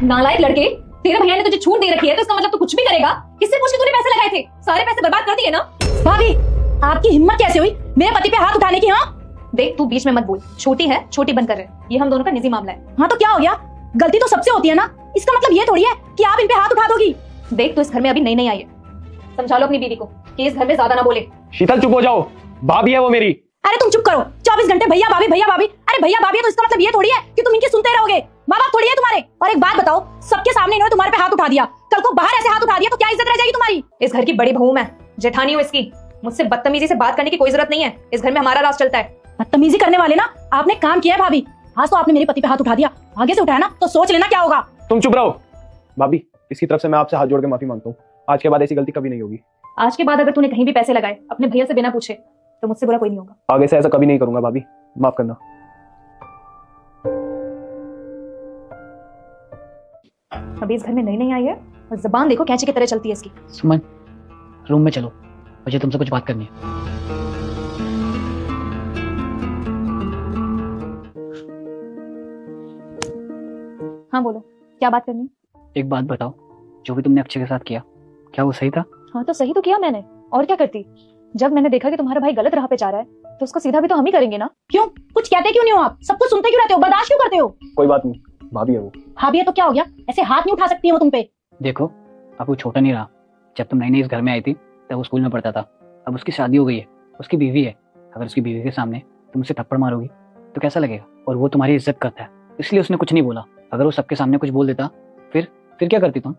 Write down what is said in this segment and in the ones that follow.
नालायक लड़के, तेरे भैया ने तुझे छूट दे रखी है तो इसका मतलब तू कुछ भी करेगा। किससे पूछ के तूने पैसे लगाए थे? सारे पैसे बर्बाद कर दिए ना। भाभी, आपकी हिम्मत कैसे हुई मेरे पति पे हाथ उठाने की? हाँ देख, तू बीच में मत बोल। छोटी है, छोटी बंद कर रहे। ये हम दोनों का निजी मामला है। हाँ तो क्या हो गया? गलती तो सबसे होती है ना। इसका मतलब ये थोड़ी है कि आप इन पे हाथ उठा दोगी। देख, तू इस घर में अभी नई नई आई है। समझा लो अपनी बीवी को कि इस घर में ज्यादा ना बोले। शीतल चुप हो जाओ, भाभी है वो मेरी। अरे तुम चुप करो। 24 घंटे भैया भाभी भैया भाभी। अरे भैया भाभी है तो इसका मतलब ये थोड़ी है कि तुम इनकी सुनते रहोगे। माँ बाप थोड़ी है तुम्हारे। और एक बात बताओ, सबके सामने इन्होंने तुम्हारे पे हाथ उठा दिया, कल को बाहर ऐसे हाथ उठा दिया तो क्या इज्जत रह जाएगी तुम्हारी? इस घर की बड़ी बहू मैं, जेठानी हूँ इसकी। मुझसे बदतमीजी से बात करने की कोई जरूरत नहीं है। इस घर में हमारा राज चलता है। बदतमीजी करने वाले ना आपने काम किया है भाभी। आज तो आपने मेरे पति पे हाथ उठा दिया, आगे से उठाया ना तो सोच लेना क्या होगा। तुम चुप रहो। भाभी, इसकी तरफ से मैं आपसे हाथ जोड़ के माफी मांगता हूँ। आज के बाद ऐसी गलती कभी नहीं होगी। आज के बाद अगर तूने कहीं भी पैसे लगाए अपने भैया से बिना पूछे तो मुझसे बुरा कोई नहीं होगा। आगे से ऐसा कभी नहीं करूंगा भाभी, माफ करना। अभी इस घर में नई नई आई है और जबान देखो कैंची की तरह चलती है इसकी। सुमन, रूम में चलो, मुझे तुमसे कुछ बात करनी है। हाँ बोलो, क्या बात करनी है? एक बात बताओ, जो भी तुमने अक्षय के साथ किया, क्या वो सही था? हाँ तो सही तो किया मैंने, और क्या करती। जब मैंने देखा कि तुम्हारा भाई गलत राह पे जा रहा है तो उसको सीधा भी तो हम ही करेंगे ना। क्यों? कुछ कहते क्यों नहीं हो आप? सब कुछ सुनते क्यों रहते हो? बर्दाश्त क्यों करते हो? कोई बात नहीं, भाभी है वो। भाभी है तो क्या हो गया? ऐसे हाथ नहीं उठा सकती है वो तुम पे। देखो, अब वो छोटा नहीं रहा। जब तुम नई नई इस घर में आई थी तब वो स्कूल में पढ़ता था। अब उसकी शादी हो गई है, उसकी बीवी है। अगर उसकी बीवी के सामने तुम उसे थप्पड़ मारोगी तो कैसा लगेगा? और वो तुम्हारी इज्जत करता है, इसलिए उसने कुछ नहीं बोला। अगर वो सबके सामने कुछ बोल देता फिर क्या करती तुम?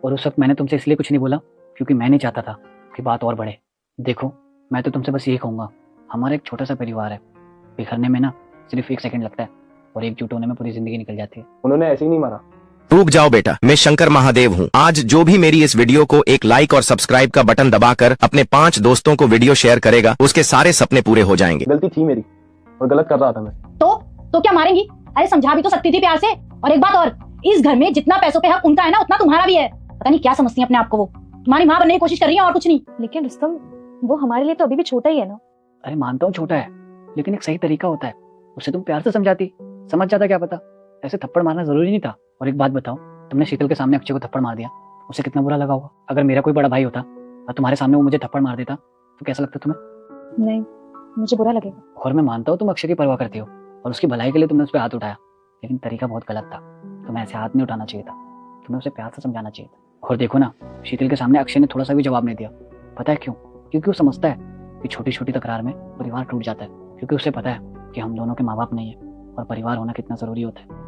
और उस वक्त मैंने तुमसे इसलिए कुछ नहीं बोला क्योंकि मैं नहीं चाहता था कि बात और बढ़े। देखो, मैं तो तुमसे बस यही कहूंगा, हमारा एक छोटा सा परिवार है, बिखरने में ना सिर्फ 1 सेकंड लगता है और एकजुट होने में पूरी जिंदगी निकल जाती है। उन्होंने ऐसे ही नहीं मारा। रुक जाओ बेटा, मैं शंकर महादेव हूँ। आज जो भी मेरी इस वीडियो को एक लाइक और सब्सक्राइब का बटन दबाकर अपने 5 दोस्तों को वीडियो शेयर करेगा, उसके सारे सपने पूरे हो जाएंगे। गलती थी मेरी और गलत कर रहा था मैं। तो क्या मारेंगी? अरे समझा भी तो सकती थी प्यार से। और एक बात और, इस घर में जितना पैसों पे हक उनका है ना उतना तुम्हारा भी है। पता नहीं क्या समझती है अपने आप को। वो तुम्हारी माँ बनने की कोशिश कर रही है और कुछ नहीं। लेकिन रुस्तम, वो हमारे लिए तो अभी भी छोटा ही है ना। अरे मानता हूँ छोटा है, लेकिन एक सही तरीका होता है। उसे तुम प्यार से समझाती, समझ जाता। क्या पता ऐसे थप्पड़ मारना जरूरी नहीं था। और एक बात बताओ, तुमने शीतल के सामने अक्षय को थप्पड़ मार दिया, उसे कितना बुरा लगा होगा? अगर मेरा कोई बड़ा भाई होता और तुम्हारे सामने वो मुझे थप्पड़ मार देता तो कैसा लगता तुम्हें? नहीं, मुझे बुरा लगेगा। और मैं मानता हूँ तुम अक्षय की परवाह करती हो और उसकी भलाई के लिए तुमने उस पर हाथ उठाया, लेकिन तरीका बहुत गलत था। तुम्हें ऐसे हाथ नहीं उठाना चाहिए था, तुम्हें उसे प्यार से समझाना चाहिए था। और देखो ना, शीतल के सामने अक्षय ने थोड़ा सा भी जवाब नहीं दिया। पता है क्यों? क्योंकि वो समझता है कि छोटी छोटी तकरार में परिवार टूट जाता है। क्योंकि उसे पता है कि हम दोनों के माँ बाप नहीं है और परिवार होना कितना जरूरी होता है।